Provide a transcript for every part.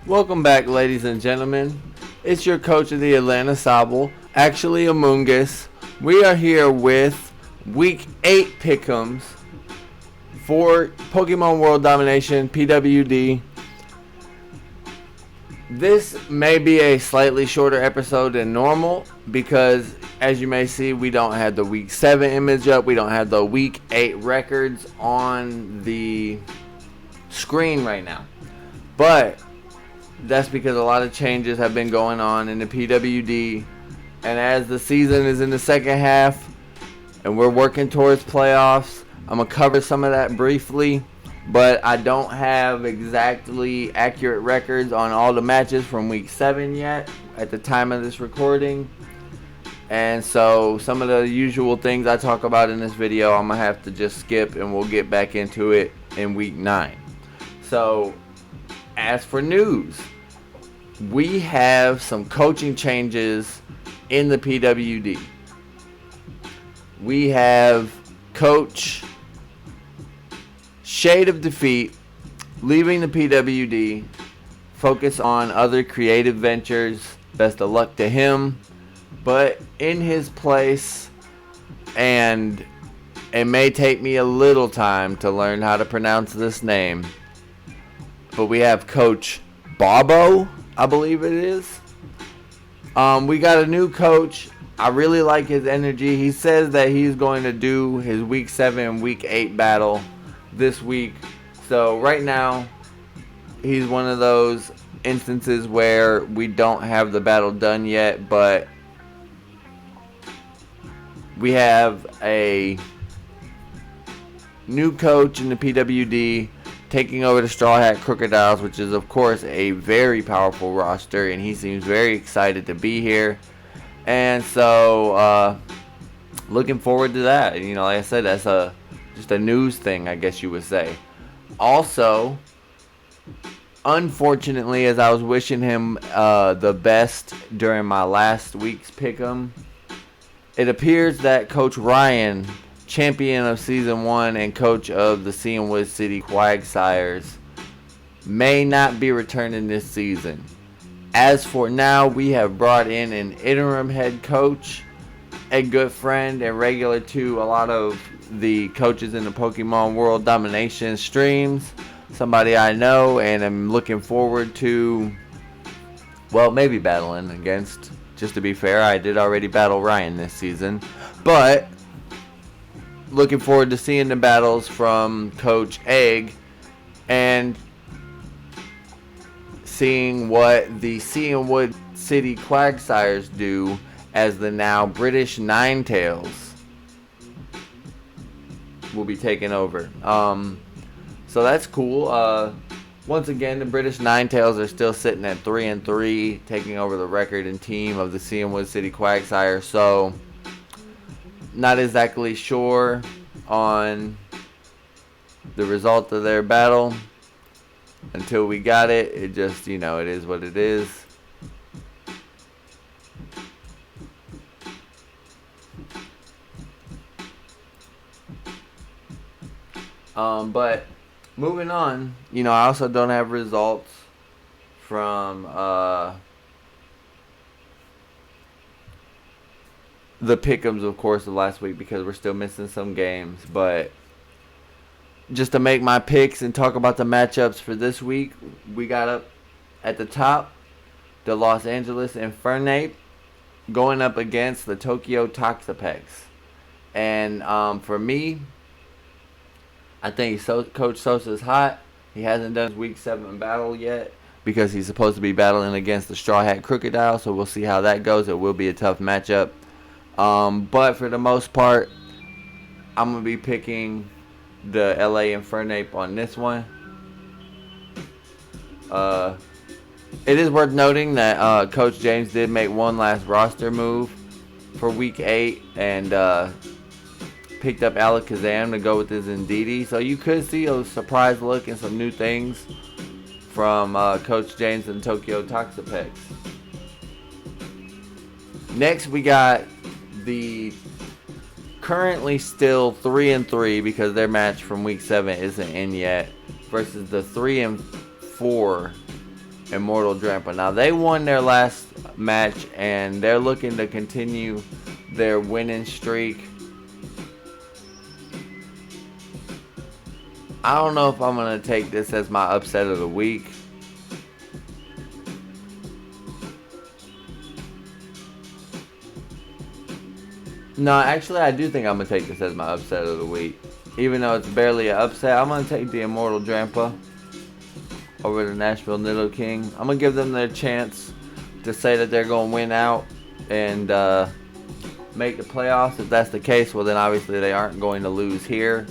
Welcome back, ladies and gentlemen. It's your coach of the Atlanta Sobble, actually Amungus. We are here with Week 8 pick'ems for Pokemon World Domination, PWD. This may be a slightly shorter episode than normal because, as you may see, we don't have the Week 7 image up. We don't have the Week 8 records on the screen right now. But that's because a lot of changes have been going on in the PWD. And as the season is in the second half and we're working towards playoffs, I'm going to cover some of that briefly. But I don't have exactly accurate records on all the matches from Week 7 yet at the time of this recording. And so some of the usual things I talk about in this video, I'm going to have to just skip and we'll get back into it in Week 9. So as for news, we have some coaching changes in the PWD. We have Coach Shade of Defeat leaving the PWD, focus on other creative ventures. Best of luck to him. But in his place, and it may take me a little time to learn how to pronounce this name, but we have Coach Bobo, I believe it is. We got a new coach. I really like his energy. He says that he's going to do his Week 7 and Week 8 battle this week. So right now, he's one of those instances where we don't have the battle done yet, but we have a new coach in the PWD taking over the Straw Hat Crocodiles, which is of course a very powerful roster, and he seems very excited to be here. And so looking forward to that. You know, like I said, that's just a news thing, I guess you would say. Also, unfortunately, as I was wishing him the best during my last week's pick'em, it appears that Coach Ryan, champion of Season 1 and coach of the Seawood City Quagsires, may not be returning this season. As for now, we have brought in an interim head coach, a good friend and regular to a lot of the coaches in the Pokemon World Domination streams. Somebody I know and I'm looking forward to, well, maybe battling against. Just to be fair, I did already battle Ryan this season. But looking forward to seeing the battles from Coach Egg and seeing what the Seawood City Quagsires do as the now British Ninetales will be taking over. So that's cool. Once again, the British Ninetales are still sitting at 3-3, taking over the record and team of the Seawood City Quagsire. So not exactly sure on the result of their battle until we got it. It just, you know, it is what it is. But moving on, you know, I also don't have results from the pick'ems, of course, of last week because we're still missing some games. But just to make my picks and talk about the matchups for this week, we got up at the top the Los Angeles Infernape going up against the Tokyo Toxapex. And for me, I think Coach Sosa's hot. He hasn't done his Week 7 battle yet because he's supposed to be battling against the Straw Hat Crocodile, so we'll see how that goes. It will be a tough matchup. But for the most part, I'm going to be picking the LA Infernape on this one. It is worth noting that Coach James did make one last roster move for Week 8 and picked up Alakazam to go with his Indeedee. So you could see a surprise look and some new things from Coach James and Tokyo Toxapex. Next, we got the currently still 3-3 because their match from Week 7 isn't in yet versus the 3-4 Immortal Drampa. Now, they won their last match, and they're looking to continue their winning streak. I don't know if I'm going to take this as my upset of the week. No, actually, I do think I'm going to take this as my upset of the week. Even though it's barely an upset, I'm going to take the Immortal Drampa over the Nashville Niddle King. I'm going to give them their chance to say that they're going to win out and make the playoffs. If that's the case, well, then obviously they aren't going to lose here.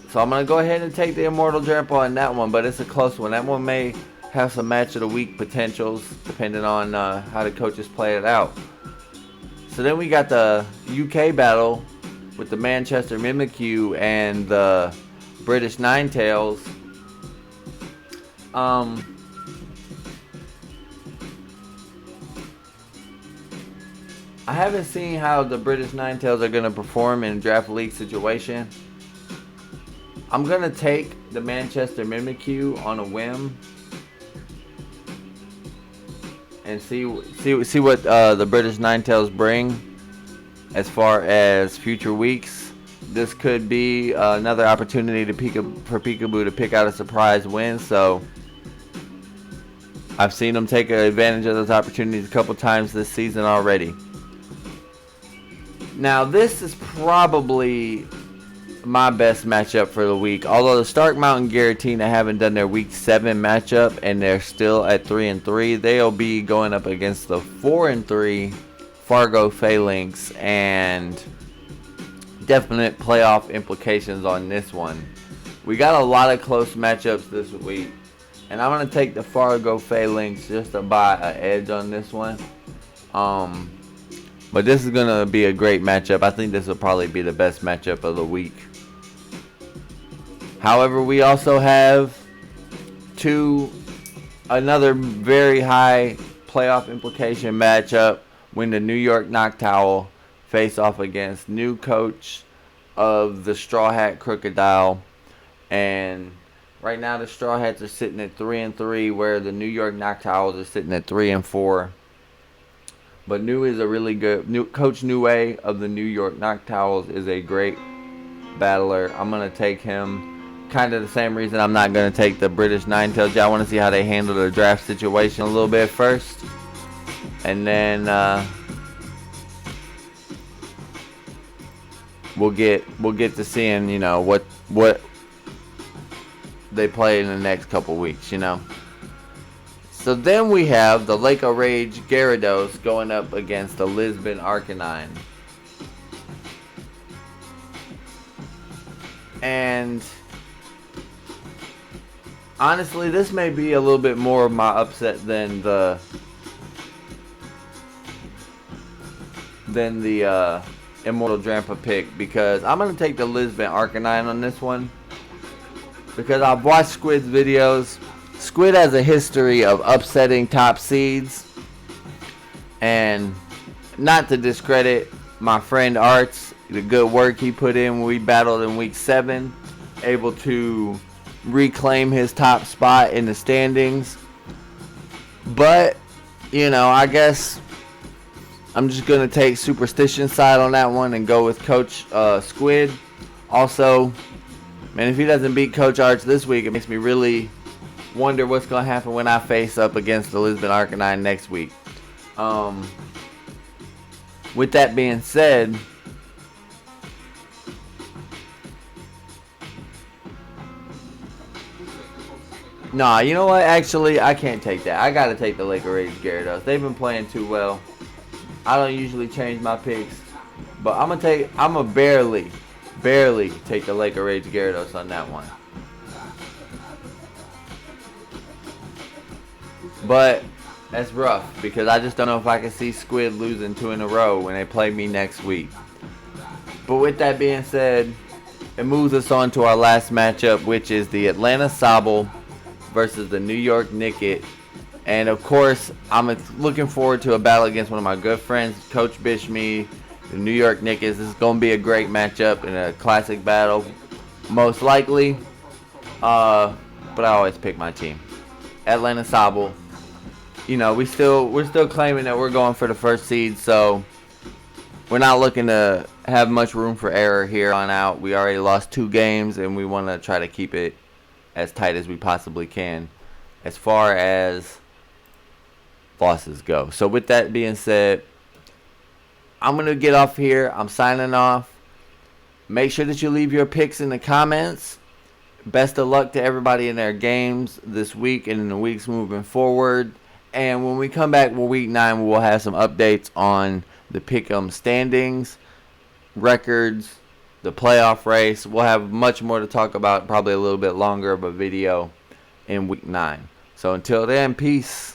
So I'm going to go ahead and take the Immortal Drampa on that one, but it's a close one. That one may have some match of the week potentials depending on how the coaches play it out. So then we got the UK battle with the Manchester Mimikyu and the British Ninetails. I haven't seen how the British Ninetails are going to perform in draft league situation. I'm going to take the Manchester Mimikyu on a whim and see what the British Ninetails bring as far as future weeks. This could be another opportunity for Peekaboo to pick out a surprise win. So I've seen them take advantage of those opportunities a couple times this season already. Now, this is probably my best matchup for the week. Although the Stark Mountain Giratina haven't done their week 7 matchup and they're still at 3-3, they'll be going up against the 4-3 Fargo Phalanx, and definite playoff implications on this one. We got a lot of close matchups this week, and I'm going to take the Fargo Phalanx just to buy an edge on this one. But this is going to be a great matchup. I think this will probably be the best matchup of the week. However, we also have another very high playoff implication matchup when the New York Noctowl face off against new coach of the Straw Hat Crocodile. And right now the Straw Hats are sitting at 3-3, where the New York Noctowls are sitting at 3-4. But New is a really good Coach Nue of the New York Noctowls is a great battler. I'm gonna take him. Kind of the same reason I'm not going to take the British Ninetails. I want to see how they handle the draft situation a little bit first. And then we'll get to seeing, what they play in the next couple weeks, So then we have the Lake of Rage Gyarados going up against the Lisbon Arcanine. And honestly, this may be a little bit more of my upset than the Immortal Drampa pick, because I'm going to take the Lisbon Arcanine on this one. Because I've watched Squid's videos. Squid has a history of upsetting top seeds. And not to discredit my friend Arts, the good work he put in when we battled in week 7. Able to reclaim his top spot in the standings. But, I guess I'm just going to take superstition side on that one and go with Coach Squid. Also, man, if he doesn't beat Coach Arch this week, it makes me really wonder what's going to happen when I face up against the Lisbon Arcanine next week. With that being said, nah, you know what? Actually, I can't take that. I gotta take the Lake of Rage Gyarados. They've been playing too well. I don't usually change my picks, but I'm gonna barely take the Lake of Rage Gyarados on that one. But that's rough, because I just don't know if I can see Squid losing 2 in a row when they play me next week. But with that being said, it moves us on to our last matchup, which is the Atlanta Sobble versus the New York Nicket. And of course, I'm looking forward to a battle against one of my good friends, Coach Bishme, the New York Nickets. This is going to be a great matchup and a classic battle, most likely. But I always pick my team. Atlanta Sabel. You know, we're still claiming that we're going for the first seed, so we're not looking to have much room for error here on out. We already lost 2 games, and we want to try to keep it as tight as we possibly can as far as losses go. So with that being said, I'm going to get off here. I'm signing off. Make sure that you leave your picks in the comments. Best of luck to everybody in their games this week and in the weeks moving forward. And when we come back with week 9, we'll have some updates on the pick'em standings, records, the playoff race. We'll have much more to talk about, probably a little bit longer of a video in week 9. So until then, peace.